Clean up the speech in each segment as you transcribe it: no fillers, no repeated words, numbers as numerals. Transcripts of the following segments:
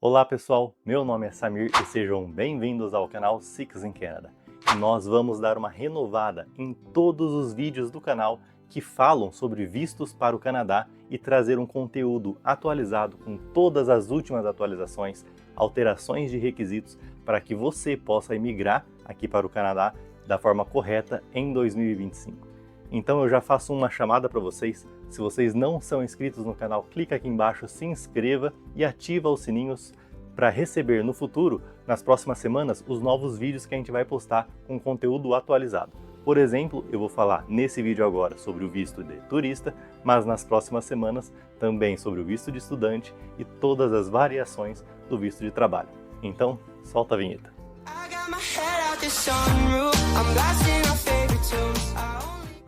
Olá pessoal, meu nome é Samir e sejam bem-vindos ao canal Six in Canada. E nós vamos dar uma renovada em todos os vídeos do canal que falam sobre vistos para o Canadá e trazer um conteúdo atualizado com todas as últimas atualizações, alterações de requisitos para que você possa emigrar aqui para o Canadá da forma correta em 2025. Então eu já faço uma chamada para vocês. Se vocês não são inscritos no canal, clica aqui embaixo, se inscreva e ativa os sininhos para receber no futuro, nas próximas semanas, os novos vídeos que a gente vai postar com conteúdo atualizado. Por exemplo, eu vou falar nesse vídeo agora sobre o visto de turista, mas nas próximas semanas também sobre o visto de estudante e todas as variações do visto de trabalho. Então, solta a vinheta.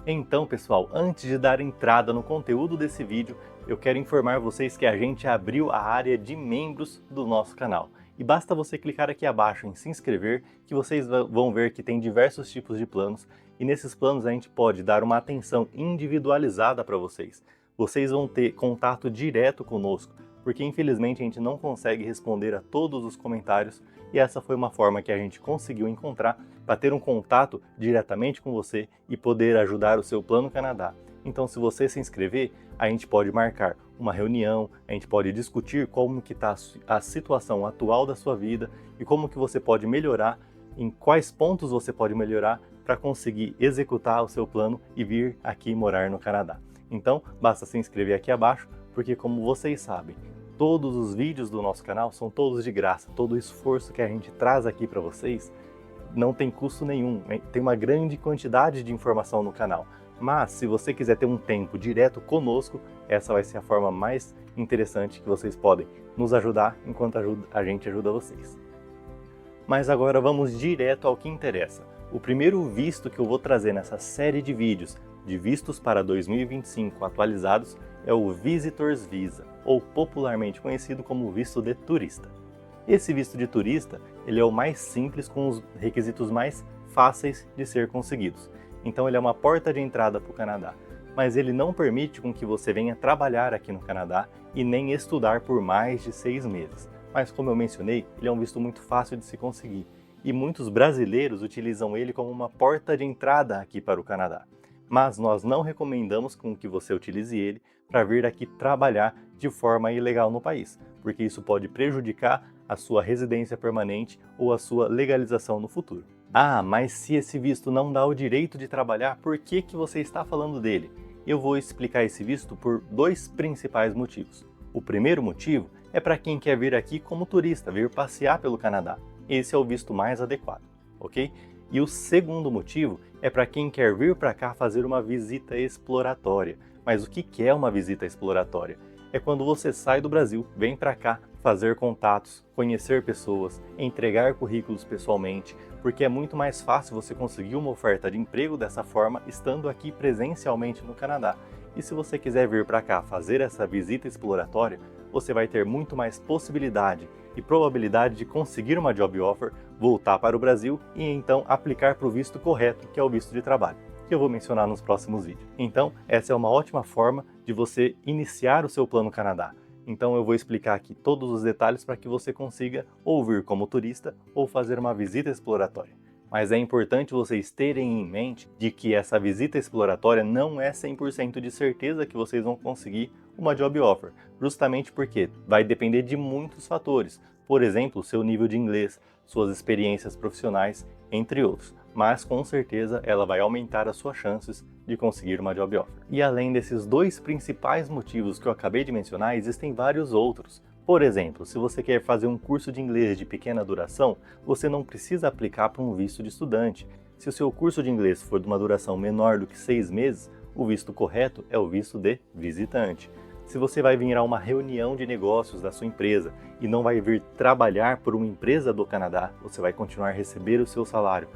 Então, pessoal, antes de dar entrada no conteúdo desse vídeo, eu quero informar vocês que a gente abriu a área de membros do nosso canal. E basta você clicar aqui abaixo em se inscrever, que vocês vão ver que tem diversos tipos de planos, e nesses planos a gente pode dar uma atenção individualizada para vocês. Vocês vão ter contato direto conosco, porque infelizmente a gente não consegue responder a todos os comentários, e essa foi uma forma que a gente conseguiu encontrar para ter um contato diretamente com você e poder ajudar o seu Plano Canadá. Então, se você se inscrever, a gente pode marcar uma reunião, a gente pode discutir como que está a situação atual da sua vida e como que você pode melhorar, em quais pontos você pode melhorar para conseguir executar o seu plano e vir aqui morar no Canadá. Então, basta se inscrever aqui abaixo, porque como vocês sabem, todos os vídeos do nosso canal são todos de graça. Todo o esforço que a gente traz aqui para vocês não tem custo nenhum. Tem uma grande quantidade de informação no canal. Mas se você quiser ter um tempo direto conosco, essa vai ser a forma mais interessante que vocês podem nos ajudar enquanto a gente ajuda vocês. Mas agora vamos direto ao que interessa. O primeiro visto que eu vou trazer nessa série de vídeos de vistos para 2025 atualizados é o Visitors Visa, ou popularmente conhecido como visto de turista. Esse visto de turista, ele é o mais simples, com os requisitos mais fáceis de ser conseguidos. Então ele é uma porta de entrada para o Canadá, mas ele não permite com que você venha trabalhar aqui no Canadá e nem estudar por mais de 6 meses. Mas como eu mencionei, ele é um visto muito fácil de se conseguir, e muitos brasileiros utilizam ele como uma porta de entrada aqui para o Canadá. Mas nós não recomendamos com que você utilize ele para vir aqui trabalhar de forma ilegal no país, porque isso pode prejudicar a sua residência permanente ou a sua legalização no futuro. Ah, mas se esse visto não dá o direito de trabalhar, por que você está falando dele? Eu vou explicar esse visto por dois principais motivos. O primeiro motivo é para quem quer vir aqui como turista, vir passear pelo Canadá. Esse é o visto mais adequado, ok? E o segundo motivo é para quem quer vir para cá fazer uma visita exploratória. Mas o que é uma visita exploratória? É quando você sai do Brasil, vem para cá fazer contatos, conhecer pessoas, entregar currículos pessoalmente, porque é muito mais fácil você conseguir uma oferta de emprego dessa forma estando aqui presencialmente no Canadá. E se você quiser vir para cá fazer essa visita exploratória, você vai ter muito mais possibilidade e probabilidade de conseguir uma job offer, voltar para o Brasil e então aplicar para o visto correto, que é o visto de trabalho, que eu vou mencionar nos próximos vídeos. Então, essa é uma ótima forma de você iniciar o seu Plano Canadá. Então eu vou explicar aqui todos os detalhes para que você consiga ou vir como turista ou fazer uma visita exploratória. Mas é importante vocês terem em mente de que essa visita exploratória não é 100% de certeza que vocês vão conseguir uma job offer, justamente porque vai depender de muitos fatores, por exemplo, seu nível de inglês, suas experiências profissionais, entre outros. Mas com certeza ela vai aumentar as suas chances de conseguir uma job offer. E além desses dois principais motivos que eu acabei de mencionar, existem vários outros. Por exemplo, se você quer fazer um curso de inglês de pequena duração, você não precisa aplicar para um visto de estudante. Se o seu curso de inglês for de uma duração menor do que 6 meses, o visto correto é o visto de visitante. Se você vai vir a uma reunião de negócios da sua empresa e não vai vir trabalhar por uma empresa do Canadá, você vai continuar a receber o seu salário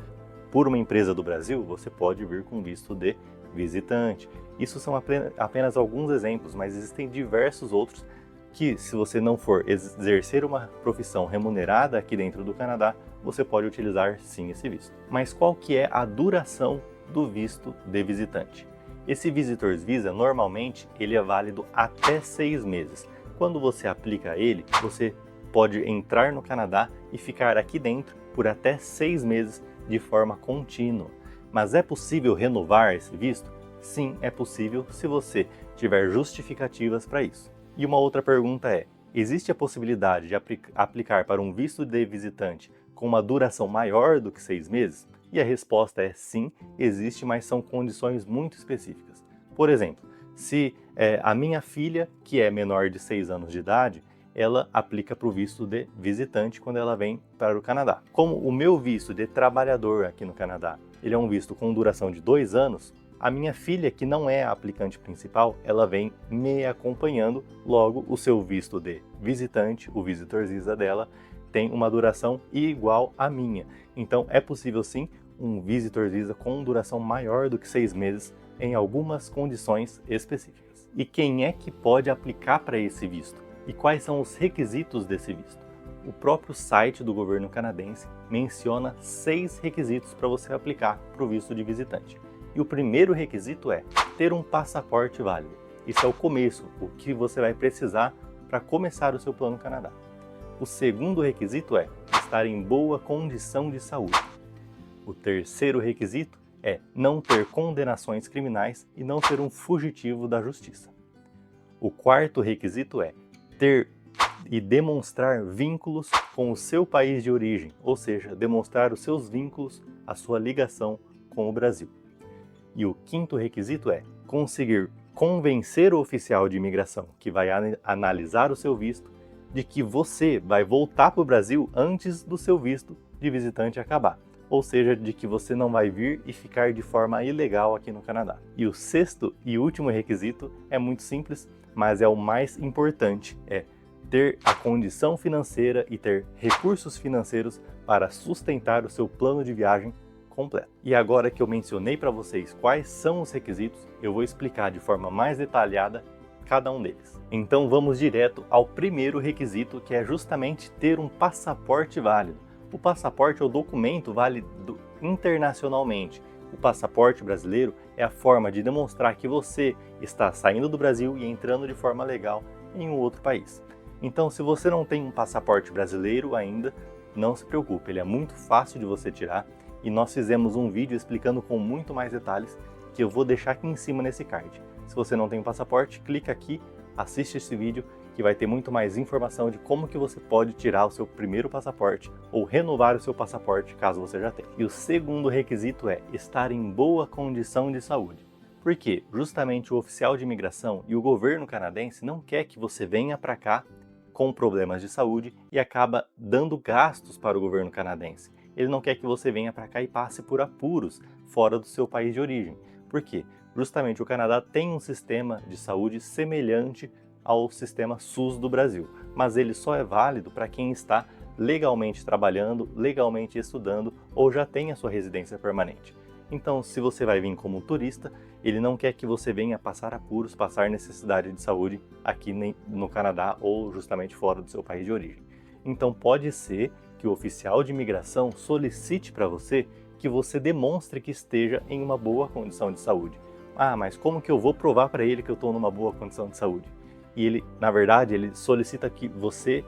por uma empresa do Brasil, você pode vir com visto de visitante. Isso são apenas alguns exemplos, mas existem diversos outros que, se você não for exercer uma profissão remunerada aqui dentro do Canadá, você pode utilizar sim esse visto. Mas qual que é a duração do visto de visitante? Esse Visitors Visa, normalmente, ele é válido até 6 meses. Quando você aplica ele, você pode entrar no Canadá e ficar aqui dentro por até 6 meses de forma contínua. Mas é possível renovar esse visto? Sim, é possível se você tiver justificativas para isso. E uma outra pergunta é: existe a possibilidade de aplicar para um visto de visitante com uma duração maior do que 6 meses? E a resposta é sim, existe, mas são condições muito específicas. Por exemplo, se a minha filha, que é menor de 6 anos de idade, ela aplica para o visto de visitante quando ela vem para o Canadá. Como o meu visto de trabalhador aqui no Canadá, ele é um visto com duração de 2 anos, a minha filha, que não é a aplicante principal, ela vem me acompanhando, logo o seu visto de visitante, o Visitor's Visa dela, tem uma duração igual à minha. Então é possível sim um Visitor's Visa com duração maior do que 6 meses em algumas condições específicas. E quem é que pode aplicar para esse visto? E quais são os requisitos desse visto? O próprio site do governo canadense menciona 6 requisitos para você aplicar para o visto de visitante. E o primeiro requisito é ter um passaporte válido. Isso é o começo, o que você vai precisar para começar o seu plano Canadá. O segundo requisito é estar em boa condição de saúde. O terceiro requisito é não ter condenações criminais e não ser um fugitivo da justiça. O quarto requisito é ter e demonstrar vínculos com o seu país de origem, ou seja, demonstrar os seus vínculos, a sua ligação com o Brasil. E o quinto requisito é conseguir convencer o oficial de imigração que vai analisar o seu visto de que você vai voltar para o Brasil antes do seu visto de visitante acabar. Ou seja, de que você não vai vir e ficar de forma ilegal aqui no Canadá. E o sexto e último requisito é muito simples, mas é o mais importante, é ter a condição financeira e ter recursos financeiros para sustentar o seu plano de viagem completo. E agora que eu mencionei para vocês quais são os requisitos, eu vou explicar de forma mais detalhada cada um deles. Então vamos direto ao primeiro requisito, que é justamente ter um passaporte válido. O passaporte é o documento válido internacionalmente. O passaporte brasileiro é a forma de demonstrar que você está saindo do Brasil e entrando de forma legal em um outro país. Então, se você não tem um passaporte brasileiro ainda, não se preocupe, ele é muito fácil de você tirar e nós fizemos um vídeo explicando com muito mais detalhes que eu vou deixar aqui em cima nesse card. Se você não tem um passaporte, clica aqui, assiste esse vídeo que vai ter muito mais informação de como que você pode tirar o seu primeiro passaporte ou renovar o seu passaporte caso você já tenha. E o segundo requisito é estar em boa condição de saúde. Porque justamente o oficial de imigração e o governo canadense não quer que você venha para cá com problemas de saúde e acaba dando gastos para o governo canadense. Ele não quer que você venha para cá e passe por apuros fora do seu país de origem. Por quê? Justamente o Canadá tem um sistema de saúde semelhante ao sistema SUS do Brasil, mas ele só é válido para quem está legalmente trabalhando, legalmente estudando ou já tem a sua residência permanente. Então, se você vai vir como turista, ele não quer que você venha passar apuros, passar necessidade de saúde aqui no Canadá ou justamente fora do seu país de origem. Então, pode ser que o oficial de imigração solicite para você que você demonstre que esteja em uma boa condição de saúde. Ah, mas como que eu vou provar para ele que eu estou numa boa condição de saúde? E ele, na verdade, ele solicita que você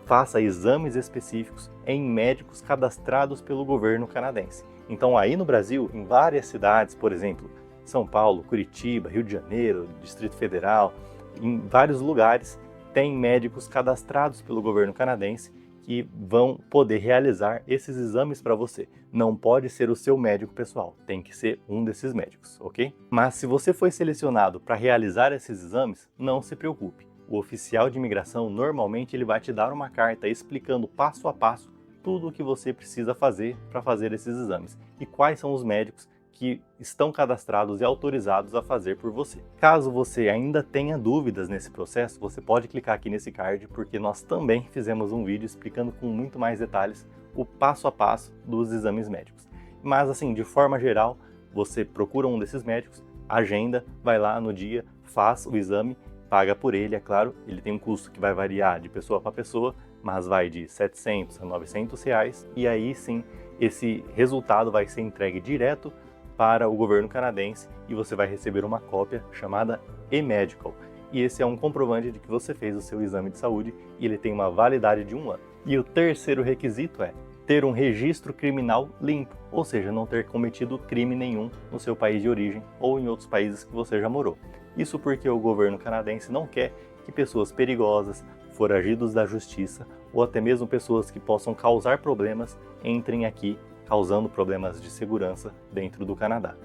faça exames específicos em médicos cadastrados pelo governo canadense. Então, aí no Brasil, em várias cidades, por exemplo, São Paulo, Curitiba, Rio de Janeiro, Distrito Federal, em vários lugares, tem médicos cadastrados pelo governo canadense que vão poder realizar esses exames para você. Não pode ser o seu médico pessoal, tem que ser um desses médicos, ok? Mas se você foi selecionado para realizar esses exames, não se preocupe. O oficial de imigração normalmente ele vai te dar uma carta explicando passo a passo tudo o que você precisa fazer para fazer esses exames e quais são os médicos que estão cadastrados e autorizados a fazer por você. Caso você ainda tenha dúvidas nesse processo, você pode clicar aqui nesse card, porque nós também fizemos um vídeo explicando com muito mais detalhes o passo a passo dos exames médicos. Mas assim, de forma geral, você procura um desses médicos, agenda, vai lá no dia, faz o exame, paga por ele, é claro, ele tem um custo que vai variar de pessoa para pessoa, mas vai de 700 a 900 reais, e aí sim, esse resultado vai ser entregue direto para o governo canadense e você vai receber uma cópia chamada e-Medical. e esse é um comprovante de que você fez o seu exame de saúde e ele tem uma validade de 1 ano. E o terceiro requisito é ter um registro criminal limpo, ou seja, não ter cometido crime nenhum no seu país de origem ou em outros países que você já morou. Isso porque o governo canadense não quer que pessoas perigosas, foragidos da justiça ou até mesmo pessoas que possam causar problemas entrem aqui causando problemas de segurança dentro do Canadá.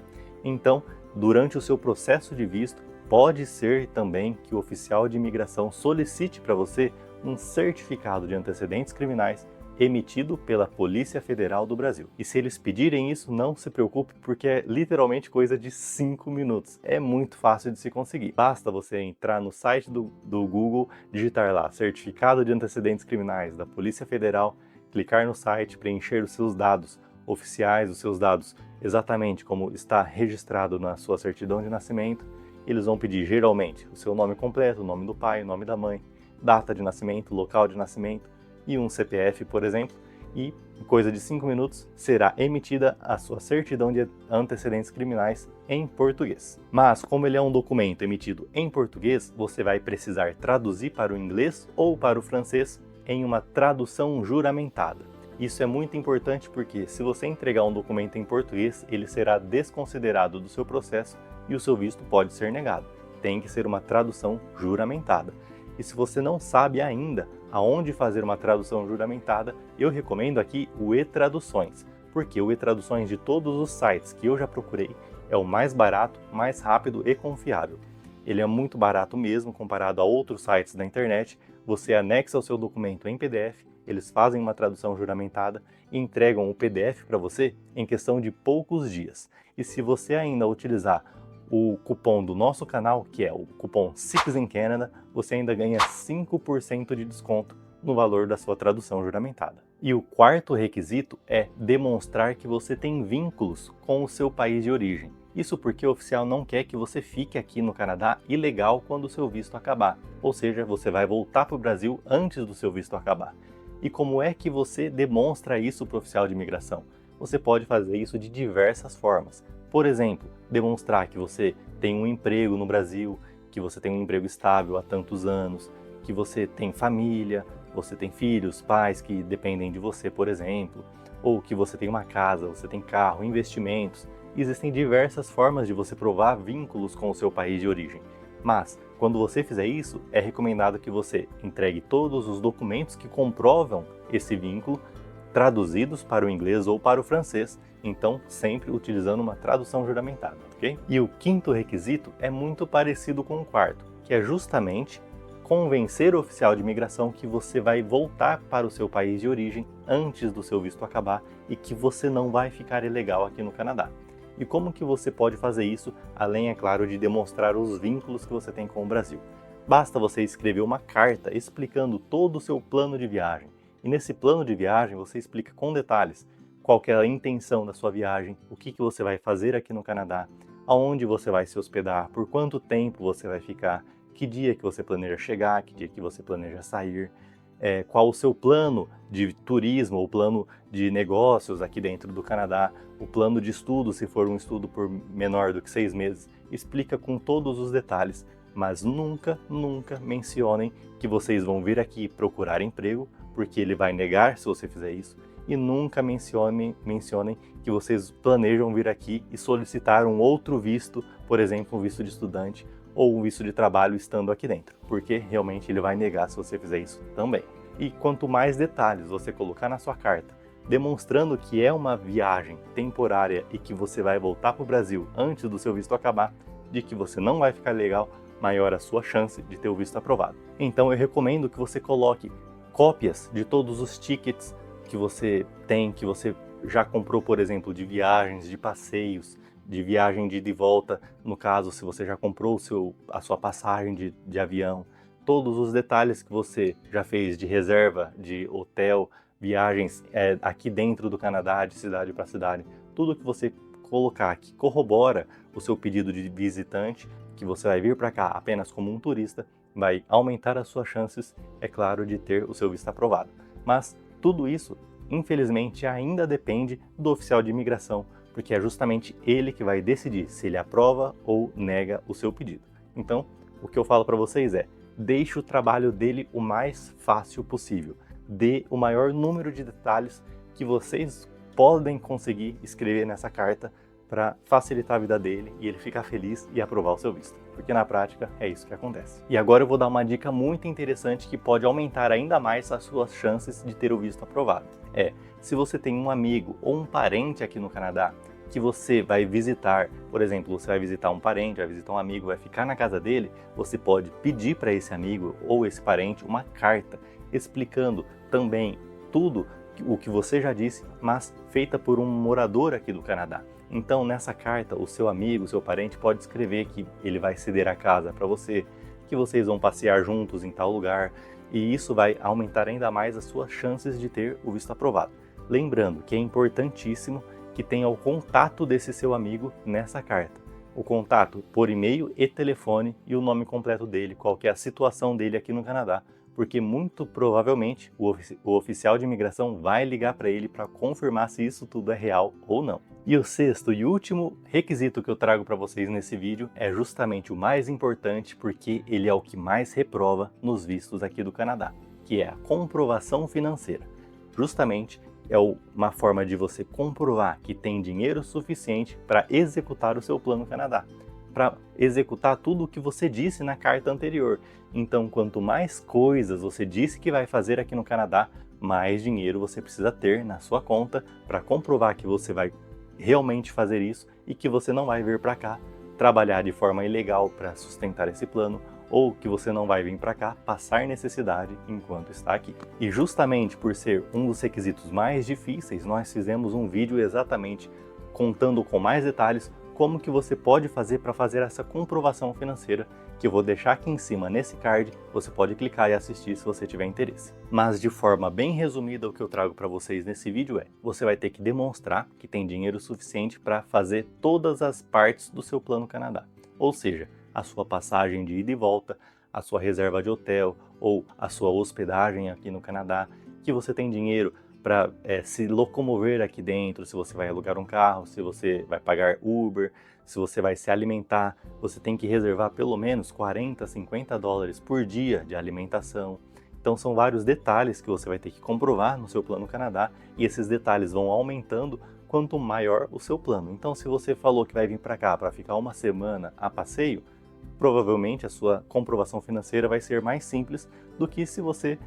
Então, durante o seu processo de visto, pode ser também que o oficial de imigração solicite para você um certificado de antecedentes criminais emitido pela Polícia Federal do Brasil. E se eles pedirem isso, não se preocupe, porque é literalmente coisa de 5 minutos. É muito fácil de se conseguir. Basta você entrar no site do Google, digitar lá Certificado de Antecedentes Criminais da Polícia Federal, clicar no site, preencher os seus dados oficiais, os seus dados exatamente como está registrado na sua certidão de nascimento. Eles vão pedir geralmente o seu nome completo, o nome do pai, o nome da mãe, data de nascimento, local de nascimento e um CPF, por exemplo, e em coisa de 5 minutos será emitida a sua certidão de antecedentes criminais em português. Mas como ele é um documento emitido em português, você vai precisar traduzir para o inglês ou para o francês em uma tradução juramentada. Isso é muito importante porque se você entregar um documento em português, ele será desconsiderado do seu processo e o seu visto pode ser negado. Tem que ser uma tradução juramentada. E se você não sabe ainda aonde fazer uma tradução juramentada, eu recomendo aqui o e-Traduções, porque o e-Traduções de todos os sites que eu já procurei é o mais barato, mais rápido e confiável. Ele é muito barato mesmo comparado a outros sites da internet. Você anexa o seu documento em PDF, eles fazem uma tradução juramentada e entregam o PDF para você em questão de poucos dias. E se você ainda utilizar o cupom do nosso canal, que é o cupom CIXINCANADA, você ainda ganha 5% de desconto no valor da sua tradução juramentada. E o quarto requisito é demonstrar que você tem vínculos com o seu país de origem. Isso porque o oficial não quer que você fique aqui no Canadá ilegal quando o seu visto acabar. Ou seja, você vai voltar para o Brasil antes do seu visto acabar. E como é que você demonstra isso para o oficial de imigração? Você pode fazer isso de diversas formas. Por exemplo, demonstrar que você tem um emprego no Brasil, que você tem um emprego estável há tantos anos, que você tem família, você tem filhos, pais que dependem de você, por exemplo, ou que você tem uma casa, você tem carro, investimentos. Existem diversas formas de você provar vínculos com o seu país de origem. Mas, quando você fizer isso, é recomendado que você entregue todos os documentos que comprovam esse vínculo, traduzidos para o inglês ou para o francês, então sempre utilizando uma tradução juramentada, ok? E o quinto requisito é muito parecido com o quarto, que é justamente convencer o oficial de imigração que você vai voltar para o seu país de origem antes do seu visto acabar e que você não vai ficar ilegal aqui no Canadá. E como que você pode fazer isso, além, é claro, de demonstrar os vínculos que você tem com o Brasil? Basta você escrever uma carta explicando todo o seu plano de viagem. E nesse plano de viagem você explica com detalhes qual que é a intenção da sua viagem, o que você vai fazer aqui no Canadá, aonde você vai se hospedar, por quanto tempo você vai ficar, que dia que você planeja chegar, que dia que você planeja sair, qual o seu plano de turismo ou plano de negócios aqui dentro do Canadá, o plano de estudo, se for um estudo por menor do que 6 meses, explica com todos os detalhes, mas nunca mencionem que vocês vão vir aqui procurar emprego, porque ele vai negar se você fizer isso, e nunca mencionem que vocês planejam vir aqui e solicitar um outro visto, por exemplo, um visto de estudante ou um visto de trabalho estando aqui dentro, porque realmente ele vai negar se você fizer isso também. E quanto mais detalhes você colocar na sua carta, demonstrando que é uma viagem temporária e que você vai voltar para o Brasil antes do seu visto acabar, de que você não vai ficar legal, maior a sua chance de ter o visto aprovado. Então eu recomendo que você coloque cópias de todos os tickets que você tem, que você já comprou, por exemplo, de viagens, de passeios, de viagem de ida e volta, no caso, se você já comprou a sua passagem de avião, todos os detalhes que você já fez de reserva, de hotel, viagens aqui dentro do Canadá, de cidade para cidade, tudo que você colocar que corrobora o seu pedido de visitante, que você vai vir para cá apenas como um turista, vai aumentar as suas chances, é claro, de ter o seu visto aprovado. Mas tudo isso, infelizmente, ainda depende do oficial de imigração, porque é justamente ele que vai decidir se ele aprova ou nega o seu pedido. Então, o que eu falo para vocês é: deixe o trabalho dele o mais fácil possível. Dê o maior número de detalhes que vocês podem conseguir escrever nessa carta para facilitar a vida dele e ele ficar feliz e aprovar o seu visto. Porque na prática é isso que acontece. E agora eu vou dar uma dica muito interessante que pode aumentar ainda mais as suas chances de ter o visto aprovado. Se você tem um amigo ou um parente aqui no Canadá que você vai visitar, por exemplo, você vai visitar um parente, vai visitar um amigo, vai ficar na casa dele, você pode pedir para esse amigo ou esse parente uma carta explicando também tudo o que você já disse, mas feita por um morador aqui do Canadá. Então, nessa carta, o seu amigo, o seu parente pode escrever que ele vai ceder a casa para você, que vocês vão passear juntos em tal lugar, e isso vai aumentar ainda mais as suas chances de ter o visto aprovado. Lembrando que é importantíssimo que tenha o contato desse seu amigo nessa carta. O contato por e-mail e telefone e o nome completo dele, qual que é a situação dele aqui no Canadá, porque muito provavelmente o oficial de imigração vai ligar para ele para confirmar se isso tudo é real ou não. E o sexto e último requisito que eu trago para vocês nesse vídeo é justamente o mais importante, porque ele é o que mais reprova nos vistos aqui do Canadá, que é a comprovação financeira. Justamente é uma forma de você comprovar que tem dinheiro suficiente para executar o seu plano Canadá, para executar tudo o que você disse na carta anterior. Então, quanto mais coisas você disse que vai fazer aqui no Canadá, mais dinheiro você precisa ter na sua conta para comprovar que você vai realmente fazer isso e que você não vai vir para cá trabalhar de forma ilegal para sustentar esse plano, ou que você não vai vir para cá passar necessidade enquanto está aqui. E justamente por ser um dos requisitos mais difíceis, nós fizemos um vídeo exatamente contando com mais detalhes como que você pode fazer para fazer essa comprovação financeira, que eu vou deixar aqui em cima nesse card, você pode clicar e assistir se você tiver interesse. Mas de forma bem resumida, o que eu trago para vocês nesse vídeo você vai ter que demonstrar que tem dinheiro suficiente para fazer todas as partes do seu plano Canadá. Ou seja, a sua passagem de ida e volta, a sua reserva de hotel ou a sua hospedagem aqui no Canadá, que você tem dinheiro para se locomover aqui dentro, se você vai alugar um carro, se você vai pagar Uber, se você vai se alimentar, você tem que reservar pelo menos 40, 50 dólares por dia de alimentação. Então são vários detalhes que você vai ter que comprovar no seu plano Canadá, e esses detalhes vão aumentando quanto maior o seu plano. Então se você falou que vai vir para cá para ficar uma semana a passeio, provavelmente a sua comprovação financeira vai ser mais simples do que se você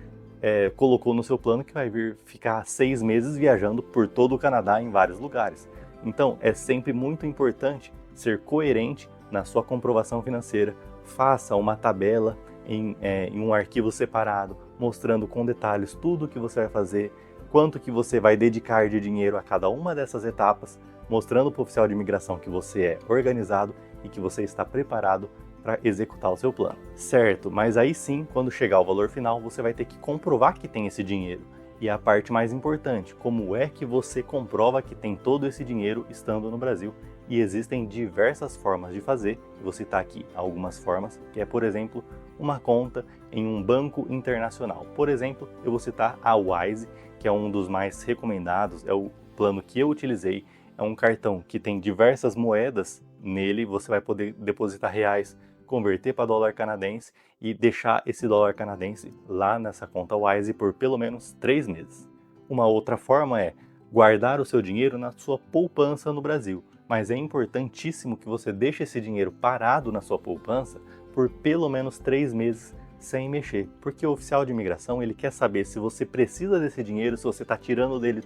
colocou no seu plano que vai vir ficar 6 meses viajando por todo o Canadá em vários lugares. Então é sempre muito importante ser coerente na sua comprovação financeira. Faça uma tabela em um arquivo separado, mostrando com detalhes tudo o que você vai fazer, quanto que você vai dedicar de dinheiro a cada uma dessas etapas, mostrando para o oficial de imigração que você é organizado e que você está preparado para executar o seu plano. Certo, mas aí sim, quando chegar o valor final, você vai ter que comprovar que tem esse dinheiro. E a parte mais importante, como é que você comprova que tem todo esse dinheiro estando no Brasil? E existem diversas formas de fazer, vou citar aqui algumas formas, que é, por exemplo, uma conta em um banco internacional. Por exemplo, eu vou citar a Wise, que é um dos mais recomendados, é o plano que eu utilizei, é um cartão que tem diversas moedas nele, você vai poder depositar reais, converter para dólar canadense e deixar esse dólar canadense lá nessa conta Wise por pelo menos 3 meses. Uma outra forma é guardar o seu dinheiro na sua poupança no Brasil, mas é importantíssimo que você deixe esse dinheiro parado na sua poupança por pelo menos 3 meses sem mexer, porque o oficial de imigração ele quer saber se você precisa desse dinheiro, se você está tirando dele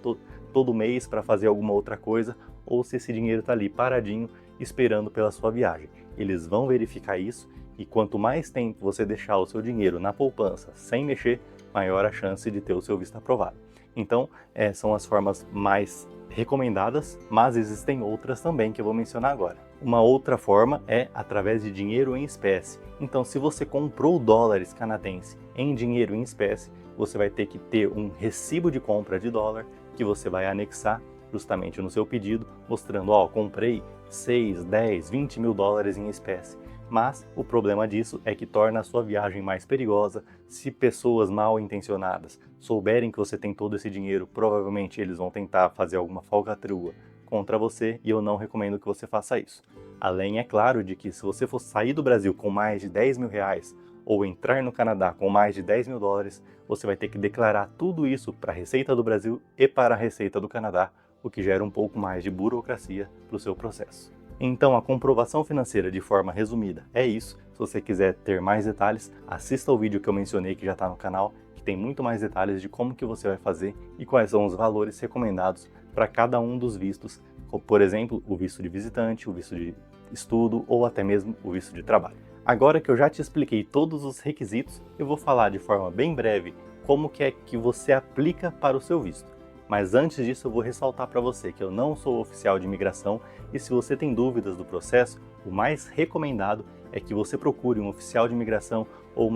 todo mês para fazer alguma outra coisa, ou se esse dinheiro está ali paradinho esperando pela sua viagem. Eles vão verificar isso, e quanto mais tempo você deixar o seu dinheiro na poupança sem mexer, maior a chance de ter o seu visto aprovado. Então, são as formas mais recomendadas, mas existem outras também que eu vou mencionar agora. Uma outra forma é através de dinheiro em espécie. Então, se você comprou dólares canadenses em dinheiro em espécie, você vai ter que ter um recibo de compra de dólar que você vai anexar justamente no seu pedido, mostrando, comprei 6, 10, 20 mil dólares em espécie. Mas o problema disso é que torna a sua viagem mais perigosa. Se pessoas mal intencionadas souberem que você tem todo esse dinheiro, provavelmente eles vão tentar fazer alguma falcatrua contra você e eu não recomendo que você faça isso. Além, é claro, de que se você for sair do Brasil com mais de 10 mil reais ou entrar no Canadá com mais de 10 mil dólares, você vai ter que declarar tudo isso para a Receita do Brasil e para a Receita do Canadá, o que gera um pouco mais de burocracia para o seu processo. Então, a comprovação financeira, de forma resumida, é isso. Se você quiser ter mais detalhes, assista ao vídeo que eu mencionei que já está no canal, que tem muito mais detalhes de como que você vai fazer e quais são os valores recomendados para cada um dos vistos, como, por exemplo, o visto de visitante, o visto de estudo ou até mesmo o visto de trabalho. Agora que eu já te expliquei todos os requisitos, eu vou falar de forma bem breve como que é que você aplica para o seu visto. Mas antes disso eu vou ressaltar para você que eu não sou oficial de imigração e se você tem dúvidas do processo, o mais recomendado é que você procure um oficial de imigração ou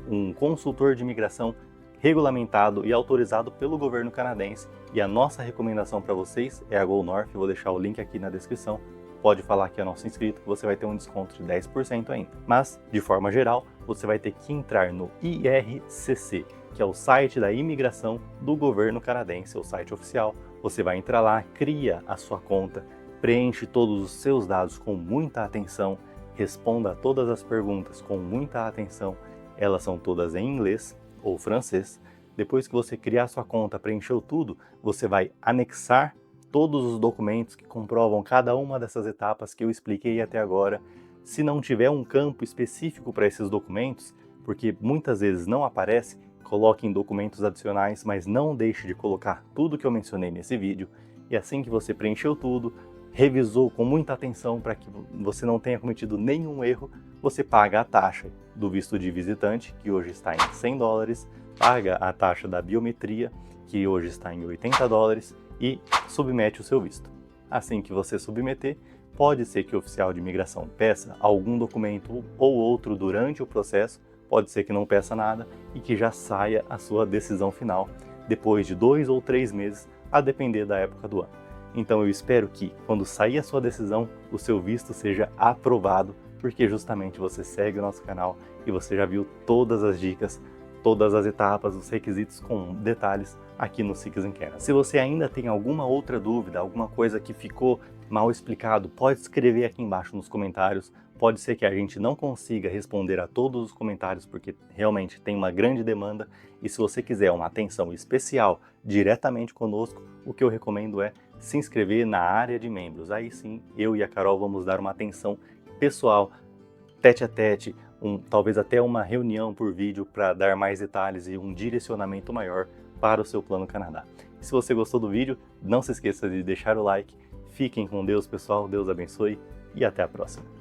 um consultor de imigração regulamentado e autorizado pelo governo canadense. E a nossa recomendação para vocês é a Go North, eu vou deixar o link aqui na descrição. Pode falar que é nosso inscrito que você vai ter um desconto de 10% ainda. Mas, de forma geral, você vai ter que entrar no IRCC, que é o site da imigração do governo canadense, o site oficial. Você vai entrar lá, cria a sua conta, preenche todos os seus dados com muita atenção, responda a todas as perguntas com muita atenção. Elas são todas em inglês ou francês. Depois que você criar sua conta, preencheu tudo, você vai anexar todos os documentos que comprovam cada uma dessas etapas que eu expliquei até agora. Se não tiver um campo específico para esses documentos, porque muitas vezes não aparece, coloque em documentos adicionais, mas não deixe de colocar tudo que eu mencionei nesse vídeo. E assim que você preencheu tudo, revisou com muita atenção para que você não tenha cometido nenhum erro, você paga a taxa do visto de visitante, que hoje está em 100 dólares, paga a taxa da biometria, que hoje está em 80 dólares, e submete o seu visto. Assim que você submeter, pode ser que o oficial de imigração peça algum documento ou outro durante o processo, pode ser que não peça nada e que já saia a sua decisão final depois de 2 ou 3 meses, a depender da época do ano. Então eu espero que, quando sair a sua decisão, o seu visto seja aprovado, porque justamente você segue o nosso canal e você já viu todas as dicas, todas as etapas, os requisitos com detalhes aqui no Citizen Canada. Se você ainda tem alguma outra dúvida, alguma coisa que ficou mal explicado, pode escrever aqui embaixo nos comentários. Pode ser que a gente não consiga responder a todos os comentários, porque realmente tem uma grande demanda. E se você quiser uma atenção especial diretamente conosco, o que eu recomendo é se inscrever na área de membros. Aí sim, eu e a Carol vamos dar uma atenção pessoal, tete a tete, talvez até uma reunião por vídeo para dar mais detalhes e um direcionamento maior para o seu Plano Canadá. E se você gostou do vídeo, não se esqueça de deixar o like. Fiquem com Deus, pessoal. Deus abençoe e até a próxima.